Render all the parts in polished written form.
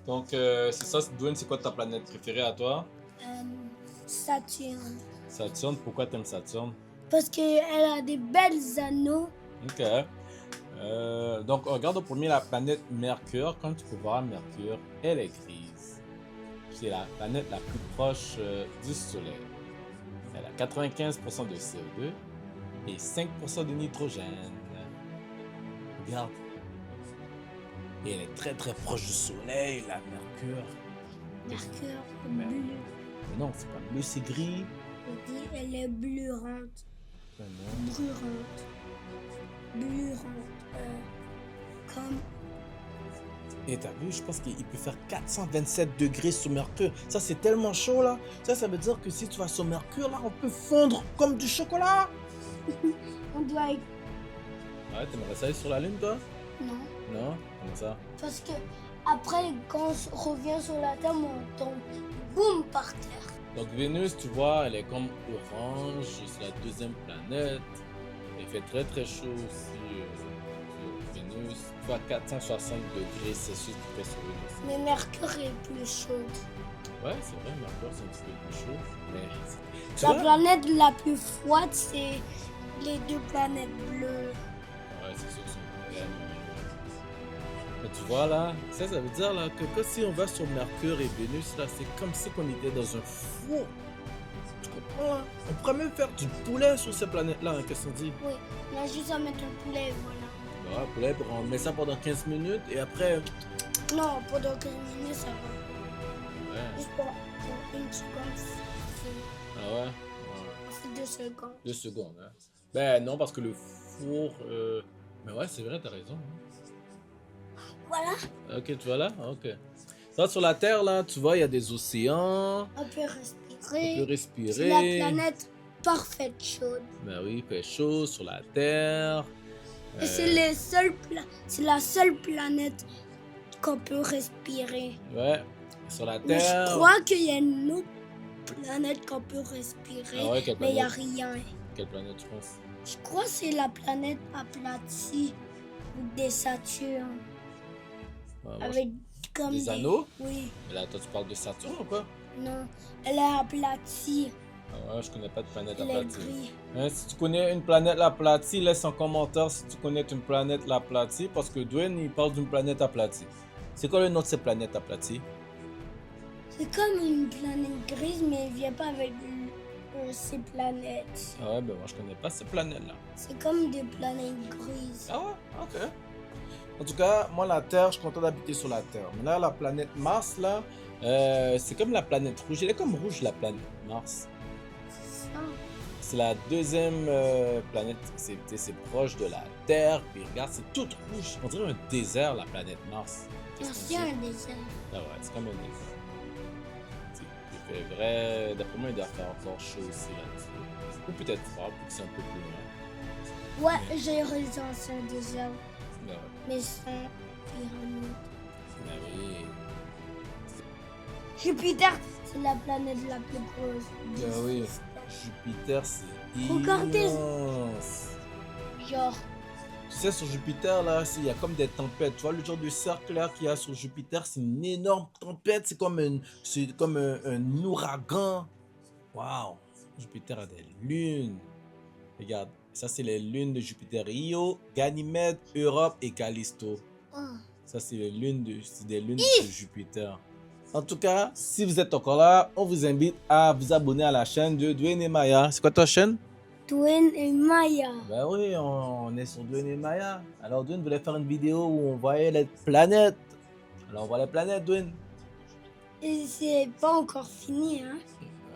Donc, c'est ça, Dwayne, c'est quoi ta planète préférée à toi? Euh, Saturne. Saturne, pourquoi t'aimes Saturne? Parce qu'elle a des belles anneaux. Ok. Donc, regarde au premier la planète Mercure. Comme tu peux voir, Mercure, elle est grise. C'est la planète la plus proche du Soleil. Elle a 95% de CO2 et 5% de nitrogène. Regarde. Et elle est très très proche du Soleil, la Mercure. Mercure Mais- bleu. Mais non, c'est pas bleu, c'est gris. On dit elle est blurante. Mais non. Brurante. Blurante. Comme. Et t'as vu, je pense qu'il peut faire 427 degrés sur Mercure. Ça, c'est tellement chaud, là. Ça veut dire que si tu vas sur Mercure, là, on peut fondre comme du chocolat. On doit. Ouais, t'aimerais ça aller sur la Lune, toi? Non. Non? Comment ça? Parce que après, quand on revient sur la Terre, on tombe boum par terre. Donc, Vénus, tu vois, elle est comme orange. C'est la deuxième planète. Il fait très, très chaud aussi sur Vénus. Tu vois, 460 degrés Celsius qui fait sur Vénus. Mais Mercure est plus chaude. Ouais, c'est vrai, Mercure, c'est un petit peu plus chaud. Mais tu La vois? planète la plus froide, c'est les deux planètes bleues. Ouais, c'est sûr, c'est vraiment. Mais tu vois là, ça veut dire là que si on va sur Mercure et Vénus, là, c'est comme si on était dans un four. Tu comprends là? On pourrait même faire du poulet sur ces planètes-là, hein, qu'est-ce qu'on dit? Oui, on a juste à mettre un poulet, voilà. Ouais, poulet, on met ça pendant 15 minutes et après. Non, pendant 15 minutes, ça va. Ouais. Juste pour une seconde, c'est Ah ouais? Ouais. on fait 2 secondes. 2 secondes, hein. Ben non, parce que le four. Mais ouais, c'est vrai, t'as raison. Hein. Voilà, Ok, tu vois là? Ok. Ça, sur la Terre, là, tu vois, il y a des océans. on peut On respirer. peut respirer. C'est la planète parfaite chaude. Ben oui, il fait chaud sur la Terre. Et c'est la seule planète qu'on peut respirer. Ouais, sur la Mais Terre. je crois qu'il y a une autre planète qu'on peut respirer, Ah ouais, quelle mais il n'y a planète? rien. Quelle planète, tu penses? Je crois que c'est la planète aplatie des Saturnes. Ouais, moi, Avec comme des anneaux? Oui, Mais là, toi, tu parles de Saturne ou quoi? non. Elle est aplatie. Ah ouais, je connais pas de planète Elle est aplatie. grise. Hein, si tu connais une planète aplatie, laisse en commentaire si tu connais une planète aplatie, parce que Dwayne, il parle d'une planète aplatie. C'est quoi le nom de ces planètes aplaties? C'est comme une planète grise, mais elle vient pas avec ces planètes. Ah ouais, ben moi, je connais pas ces planètes-là. C'est comme des planètes grises. Ah ouais, ok. En tout cas, moi, la Terre, je suis content d'habiter sur la Terre. Mais là, la planète Mars, là, c'est comme la planète rouge. Elle est comme rouge, la planète Mars. Ça. C'est la deuxième planète, c'est proche de la Terre. Puis regarde, c'est toute rouge. On dirait un désert, la planète Mars. Qu'est-ce qu'on C'est dit? un désert. Ah ouais, c'est comme un désert. Il fait vrai. D'après moi, il doit faire encore chaud aussi là-dessus. Ou peut-être froid, puis que c'est un peu plus loin. Ouais, j'ai raison, c'est un désert. Ah ouais. Mais sans pyramide. Ah oui. Jupiter, c'est la planète la plus grosse. du Ah oui. système. Jupiter, c'est Regardez. immense. Genre, Tu sais, sur Jupiter, là, il y a comme des tempêtes. Tu vois, le genre de cercle là qu'il y a sur Jupiter, c'est une énorme tempête. C'est comme un ouragan. Waouh! Jupiter a des lunes. Regarde, ça, c'est les lunes de Jupiter. Io, Ganymède, Europe et Callisto. oh, Ça, c'est c'est des lunes de Jupiter. En tout cas, si vous êtes encore là, on vous invite à vous abonner à la chaîne de Dwayne et Maya. C'est quoi ta chaîne? Dwayne et Maya. Ben oui, on est sur Dwayne et Maya. Alors Dwayne voulait faire une vidéo où on voyait les planètes. Alors on voit les planètes, Dwayne. Et c'est pas encore fini, hein.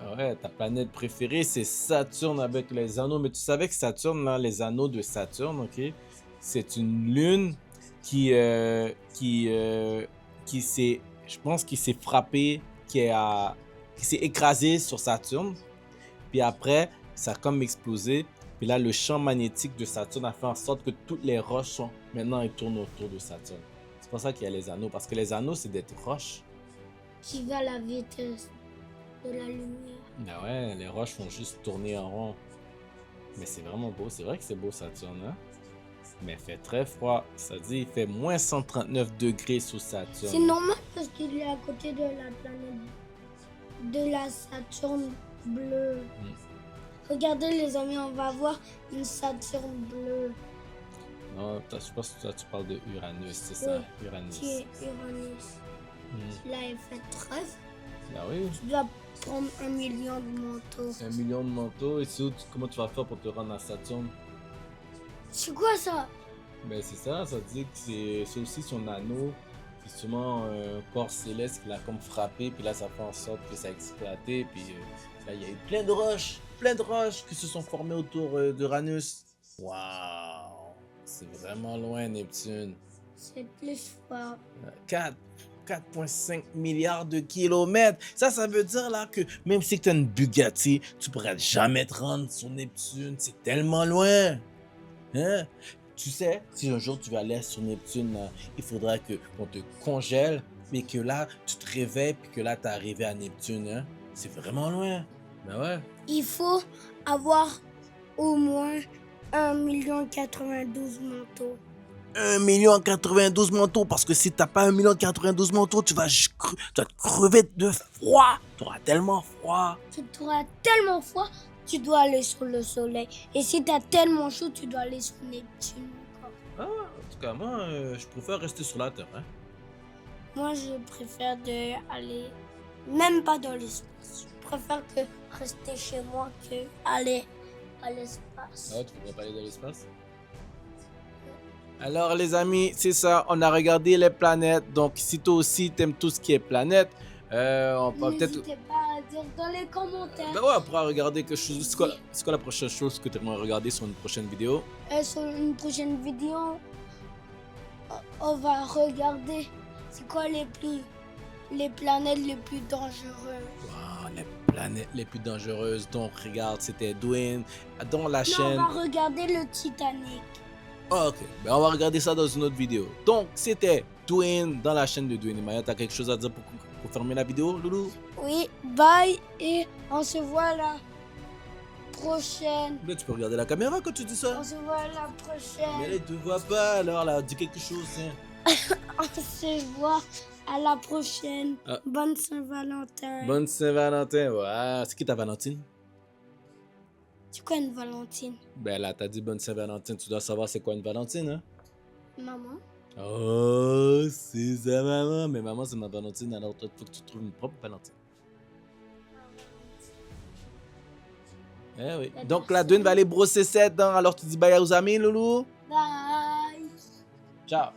Ah ouais, ta planète préférée, c'est Saturne avec les anneaux. Mais tu savais que Saturne, là, les anneaux de Saturne, ok, c'est une lune qui s'est, je pense, qui s'est frappée, qui s'est écrasée sur Saturne. Puis après, ça a comme explosé. Puis là, le champ magnétique de Saturne a fait en sorte que toutes les roches sont maintenant elles tournent autour de Saturne. C'est pour ça qu'il y a les anneaux, parce que les anneaux, c'est des roches. Qui va à la vitesse de la lumière. Ben ouais, les roches font juste tourner en rond. Mais c'est vraiment beau, c'est vrai que c'est beau Saturne, hein? Mais il fait très froid. Ça dit il fait moins 139 degrés sous Saturne. C'est normal parce qu'il est à côté de la planète de la Saturne bleue. Regardez les amis, on va voir une Saturne bleue. Non, je pense que toi, tu parles de Uranus, c'est ça, Uranus. Qui est Uranus. Là, il fait très froid. Ah oui, Tu dois prendre 1 million de manteaux. 1 million de manteaux. Et comment tu vas faire pour te rendre à Saturne? C'est quoi ça? Ben c'est ça dit que c'est aussi son anneau. C'est sûrement un corps céleste qui l'a comme frappé, puis là ça fait en sorte que ça a éclaté, puis là il y a eu plein de roches qui se sont formées autour d'Uranus. Waouh! C'est vraiment loin Neptune. C'est plus fort. 4,5 milliards de kilomètres. Ça veut dire là que même si tu as une Bugatti, tu pourrais jamais te rendre sur Neptune. C'est tellement loin. Hein? Tu sais, si un jour tu vas aller sur Neptune, là, il faudra qu'on te congèle, mais que là, tu te réveilles, puis que là, tu es arrivé à Neptune. Hein? C'est vraiment loin. Ben ouais. Il faut avoir au moins 1,92 million manteaux. 1,92 million manteaux, parce que si t'as pas 1,92 million manteaux, tu vas te crever de froid. Tu auras tellement froid. Tu auras tellement froid, tu dois aller sur le soleil. Et si tu as tellement chaud, tu dois aller sur Neptune encore. Ah, en tout cas, moi, je préfère rester sur la Terre. Hein? Moi, je préfère aller même pas dans l'espace. Je préfère que rester chez moi que aller à l'espace. Ah, tu voudrais pas aller dans l'espace? Alors les amis, c'est ça, on a regardé les planètes. Donc si toi aussi t'aimes tout ce qui est planète, on peut peut-être... N'hésitez pas à dire dans les commentaires. Ben ouais, on pourra regarder quelque chose. C'est quoi la prochaine chose que tu aimerais regarder sur une prochaine vidéo? Sur une prochaine vidéo, on va regarder c'est quoi les planètes les plus dangereuses. Wow, les planètes les plus dangereuses. Donc regarde, c'était Dwayne dans la Non, chaîne... on va regarder le Titanic. Oh, ok, ben on va regarder ça dans une autre vidéo. Donc c'était Dwayne dans la chaîne de Dwayne et Maya. T'as quelque chose à dire pour fermer la vidéo, Loulou? Oui, bye et on se voit la prochaine. Là, tu peux regarder la caméra quand tu dis ça. On se voit la prochaine. Mais elle te voit pas alors là, dis quelque chose. Hein. On se voit à la prochaine. Ah. Bonne Saint-Valentin. Bonne Saint-Valentin. Ouais. C'est qui ta Valentine? C'est quoi une Valentine? Ben là, t'as dit bonne Saint-Valentin. Tu dois savoir c'est quoi une Valentine, hein? Maman? Oh, c'est sa maman. Mais maman, c'est ma Valentine. Alors toi, il faut que tu trouves une propre Valentine. Eh oui. Donc la Dwayne va aller brosser ses dents. Alors tu dis bye aux amis, Loulou? Bye. Ciao.